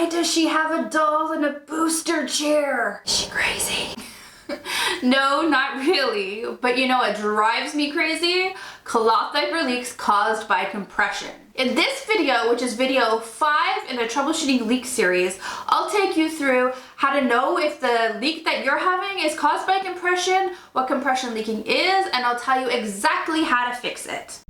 Why does she have a doll in a booster chair? Is she crazy? No, not really. But you know what drives me crazy? Cloth diaper leaks caused by compression. In this video, which is video 5 in a troubleshooting leak series, I'll take you through how to know if the leak that you're having is caused by compression, what compression leaking is, and I'll tell you exactly how to fix it.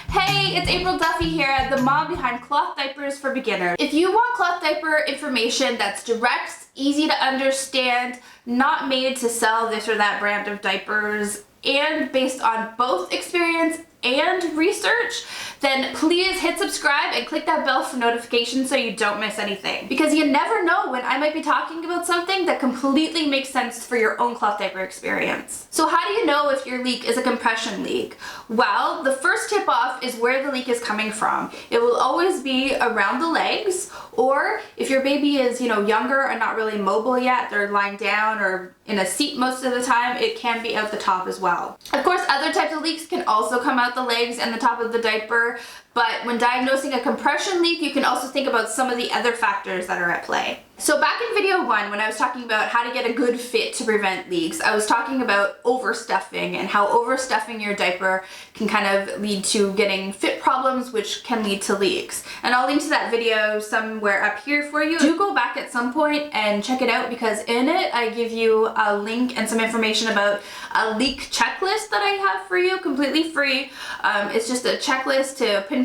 Hey, it's April Duffy here, the mom behind Cloth Diapers for Beginners. If you want cloth diaper information that's direct, easy to understand, not made to sell this or that brand of diapers, and based on both experience and research, then please hit subscribe and click that bell for notifications so you don't miss anything. Because you never know when I might be talking about something that completely makes sense for your own cloth diaper experience. So how do you know if your leak is a compression leak? Well, the first tip off is where the leak is coming from. It will always be around the legs, or if your baby is, younger and not really mobile yet, they're lying down or in a seat most of the time, it can be out the top as well. Of course, other types of leaks can also come out the legs and the top of the diaper, but when diagnosing a compression leak, you can also think about some of the other factors that are at play. So back in video 1, when I was talking about how to get a good fit to prevent leaks, I was talking about overstuffing and how overstuffing your diaper can kind of lead to getting fit problems, which can lead to leaks. And I'll link to that video somewhere up here for you. Do go back at some point and check it out, because in it I give you a link and some information about a leak checklist that I have for you, completely free. It's just a checklist to pinpoint,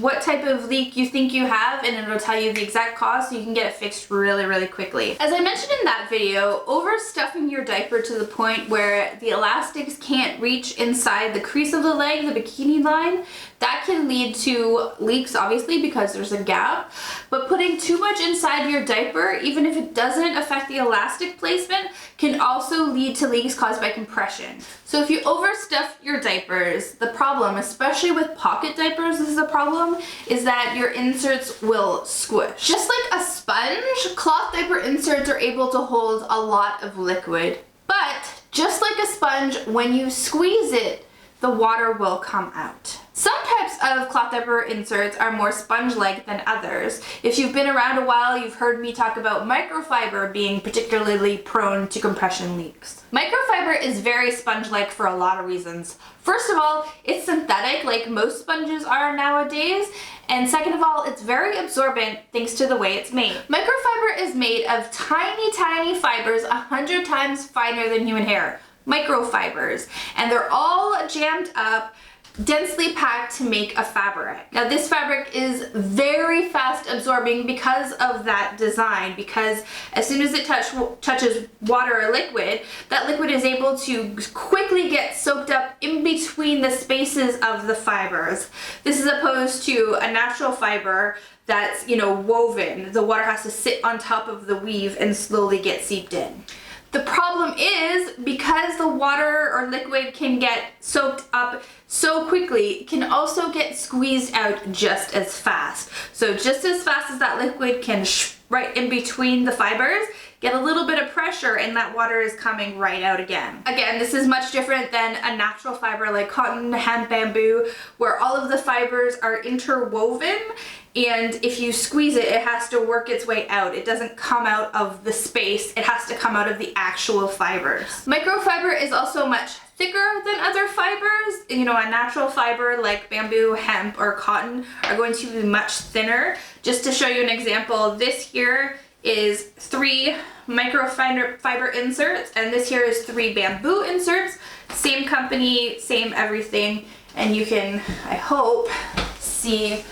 what type of leak you think you have, and it'll tell you the exact cause so you can get it fixed really, really quickly. As I mentioned in that video, overstuffing your diaper to the point where the elastics can't reach inside the crease of the leg, the bikini line, that can lead to leaks, obviously, because there's a gap. But putting too much inside your diaper, even if it doesn't affect the elastic placement, can also lead to leaks caused by compression. So if you overstuff your diapers, the problem, especially with pocket diapers, this is a problem, is that your inserts will squish. Just like a sponge, cloth diaper inserts are able to hold a lot of liquid. But just like a sponge, when you squeeze it, the water will come out. Some types of cloth diaper inserts are more sponge-like than others. If you've been around a while, you've heard me talk about microfiber being particularly prone to compression leaks. Microfiber is very sponge-like for a lot of reasons. First of all, it's synthetic like most sponges are nowadays, and second of all, it's very absorbent thanks to the way it's made. Microfiber is made of tiny, tiny fibers 100 times finer than human hair. Microfibers, and they're all jammed up, densely packed to make a fabric. Now this fabric is very fast absorbing because of that design, because as soon as it touches water or liquid, that liquid is able to quickly get soaked up in between the spaces of the fibers. This is opposed to a natural fiber that's, woven. The water has to sit on top of the weave and slowly get seeped in. The problem is, because the water or liquid can get soaked up so quickly, it can also get squeezed out just as fast. So just as fast as that liquid can right in between the fibers, get a little bit of pressure and that water is coming right out again. Again, this is much different than a natural fiber like cotton, hemp, bamboo, where all of the fibers are interwoven, and if you squeeze it, it has to work its way out. It doesn't come out of the space, it has to come out of the actual fibers. Microfiber is also much thicker than other fibers. A natural fiber like bamboo, hemp, or cotton are going to be much thinner. Just to show you an example, this here is 3 microfiber inserts, and this here is 3 bamboo inserts. Same company, same everything, and you can, I hope, see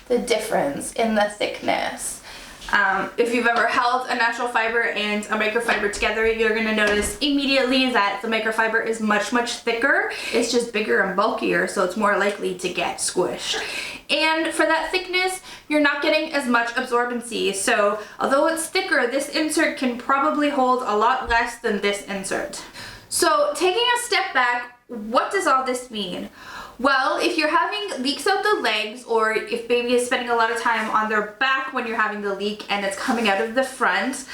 the difference in the thickness. If you've ever held a natural fiber and a microfiber together, you're going to notice immediately that the microfiber is much, much thicker. It's just bigger and bulkier, so it's more likely to get squished. And for that thickness, you're not getting as much absorbency. So although it's thicker, this insert can probably hold a lot less than this insert. So taking a step back, what does all this mean? Well, if you're having leaks out the legs, or if baby is spending a lot of time on their back when you're having the leak and it's coming out of the front,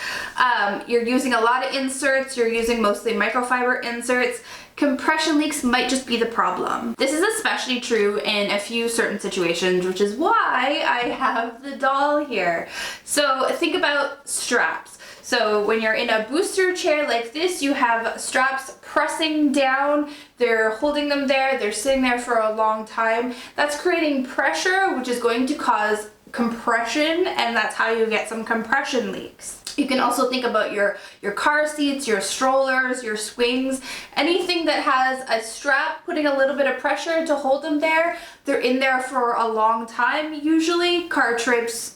you're using a lot of inserts, you're using mostly microfiber inserts, compression leaks might just be the problem. This is especially true in a few certain situations, which is why I have the doll here. So think about straps. So when you're in a booster chair like this, you have straps pressing down, they're holding them there, they're sitting there for a long time. That's creating pressure, which is going to cause compression, and that's how you get some compression leaks. You can also think about your car seats, your strollers, your swings, anything that has a strap putting a little bit of pressure to hold them there. They're in there for a long time usually. Car trips,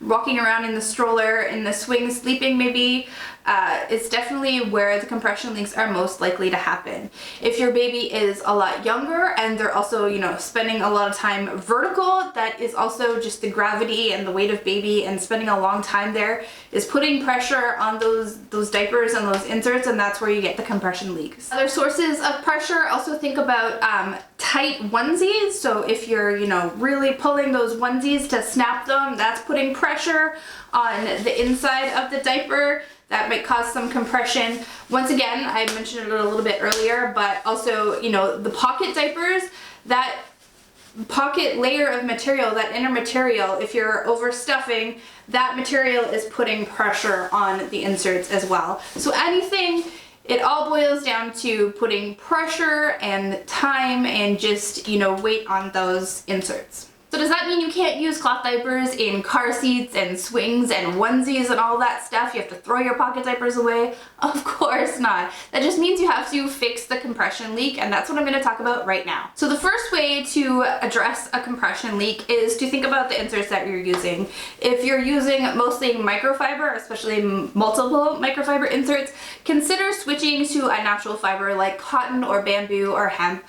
walking around in the stroller, in the swing, sleeping maybe. It's definitely where the compression leaks are most likely to happen. If your baby is a lot younger and they're also, you know, spending a lot of time vertical, that is also just the gravity and the weight of baby and spending a long time there is putting pressure on those diapers and those inserts, and that's where you get the compression leaks. Other sources of pressure, also think about tight onesies. So if you're, you know, really pulling those onesies to snap them, that's putting pressure on the inside of the diaper. That might cause some compression. Once again, I mentioned it a little bit earlier, but also, you know, the pocket diapers, that pocket layer of material, that inner material, if you're overstuffing, that material is putting pressure on the inserts as well. So anything, it all boils down to putting pressure and time and just, you know, weight on those inserts. So does that mean you can't use cloth diapers in car seats and swings and onesies and all that stuff? You have to throw your pocket diapers away? Of course not. That just means you have to fix the compression leak, and that's what I'm going to talk about right now. So the first way to address a compression leak is to think about the inserts that you're using. If you're using mostly microfiber, especially multiple microfiber inserts, consider switching to a natural fiber like cotton or bamboo or hemp.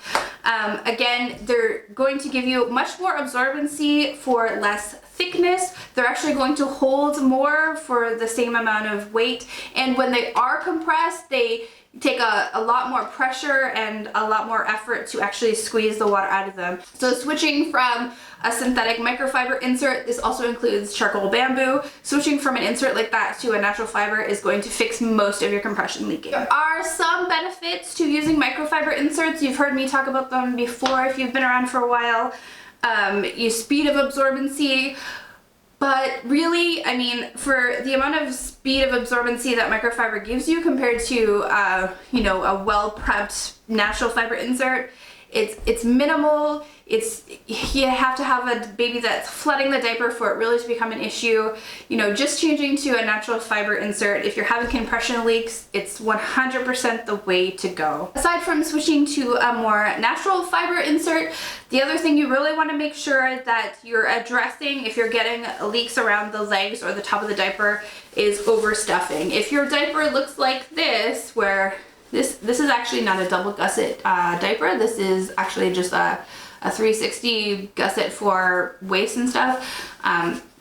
Again, they're going to give you much more absorbency for less thickness. They're actually going to hold more for the same amount of weight, and when they are compressed, they take a lot more pressure and a lot more effort to actually squeeze the water out of them. So switching from a synthetic microfiber insert, this also includes charcoal bamboo, switching from an insert like that to a natural fiber is going to fix most of your compression leaking. There are some benefits to using microfiber inserts. You've heard me talk about them before if you've been around for a while. Your speed of absorbency, but really, I mean, for the amount of speed of absorbency that microfiber gives you compared to, you know, a well-prepped natural fiber insert, it's minimal. You have to have a baby that's flooding the diaper for it really to become an issue. You know, just changing to a natural fiber insert, if you're having compression leaks, it's 100% the way to go. Aside from switching to a more natural fiber insert, the other thing you really want to make sure that you're addressing if you're getting leaks around the legs or the top of the diaper is overstuffing. If your diaper looks like this, where this is actually not a double gusset diaper, this is actually just a 360 gusset for waist and stuff,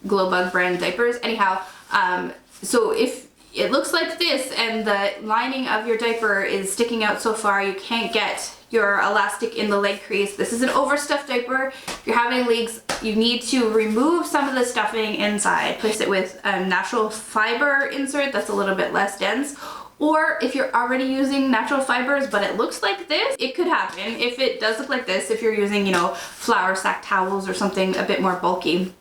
Glowbug brand diapers. Anyhow, so if it looks like this and the lining of your diaper is sticking out so far you can't get your elastic in the leg crease, this is an overstuffed diaper. If you're having leaks, you need to remove some of the stuffing inside. Place it with a natural fiber insert that's a little bit less dense. Or if you're already using natural fibers but it looks like this, it could happen. If it does look like this, if you're using, you know, flour sack towels or something a bit more bulky,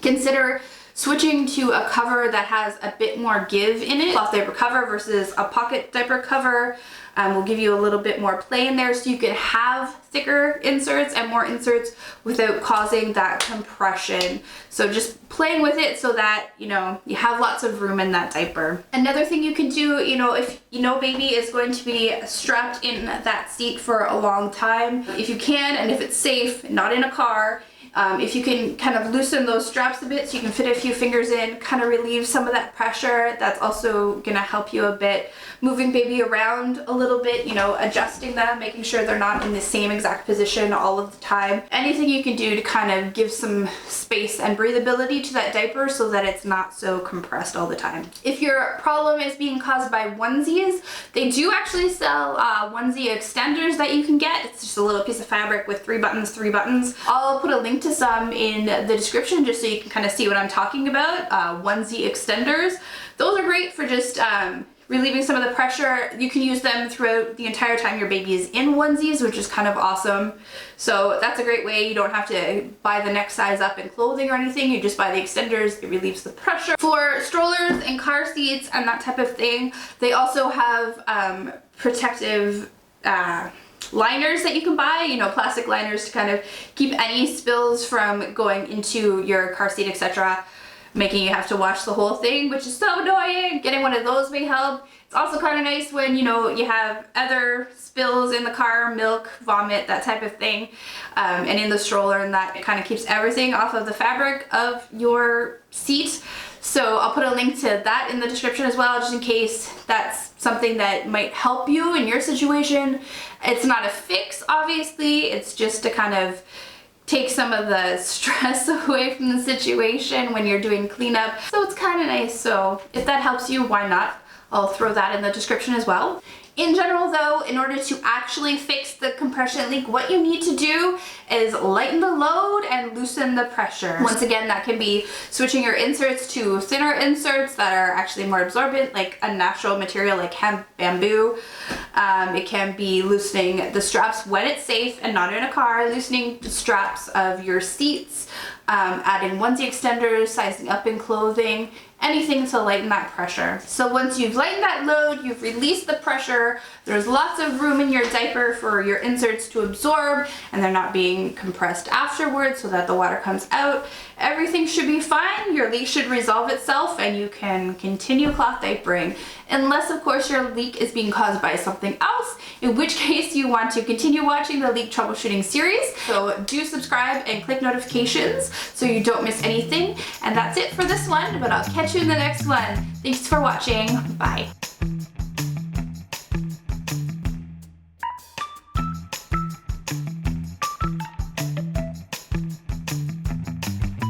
consider switching to a cover that has a bit more give in it. Cloth diaper cover versus a pocket diaper cover will give you a little bit more play in there, so you can have thicker inserts and more inserts without causing that compression. So just playing with it so that, you know, you have lots of room in that diaper. Another thing you can do, you know, if you know baby is going to be strapped in that seat for a long time, if you can and if it's safe, not in a car, If you can kind of loosen those straps a bit so you can fit a few fingers in, kind of relieve some of that pressure, that's also gonna help you a bit. Moving baby around a little bit, you know, adjusting them, making sure they're not in the same exact position all of the time. Anything you can do to kind of give some space and breathability to that diaper so that it's not so compressed all the time. If your problem is being caused by onesies, they do actually sell onesie extenders that you can get. It's just a little piece of fabric with 3 buttons. I'll put a link to some in the description just so you can kind of see what I'm talking about. Onesie extenders. Those are great for just relieving some of the pressure. You can use them throughout the entire time your baby is in onesies, which is kind of awesome. So that's a great way. You don't have to buy the next size up in clothing or anything. You just buy the extenders. It relieves the pressure. For strollers and car seats and that type of thing, they also have protective liners that you can buy, you know, plastic liners to kind of keep any spills from going into your car seat, etc., making you have to wash the whole thing, which is so annoying. Getting one of those may help. It's also kind of nice when, you know, you have other spills in the car, milk, vomit, that type of thing, and in the stroller, and that it kind of keeps everything off of the fabric of your seat. So I'll put a link to that in the description as well, just in case that's something that might help you in your situation. It's not a fix, obviously. It's just to kind of take some of the stress away from the situation when you're doing cleanup. So it's kind of nice. So if that helps you, why not? I'll throw that in the description as well. In general though, in order to actually fix the compression leak, what you need to do is lighten the load and loosen the pressure. Once again, that can be switching your inserts to thinner inserts that are actually more absorbent, like a natural material like hemp, bamboo. It can be loosening the straps when it's safe and not in a car, loosening the straps of your seats, adding onesie extenders, sizing up in clothing, anything to lighten that pressure. So once you've lightened that load, you've released the pressure, there's lots of room in your diaper for your inserts to absorb, and they're not being compressed afterwards so that the water comes out. Everything should be fine, your leak should resolve itself, and you can continue cloth diapering. Unless, of course, your leak is being caused by something else, in which case you want to continue watching the leak troubleshooting series. So do subscribe and click notifications so you don't miss anything. And that's it for this one, but I'll catch you in the next one. Thanks for watching. Bye.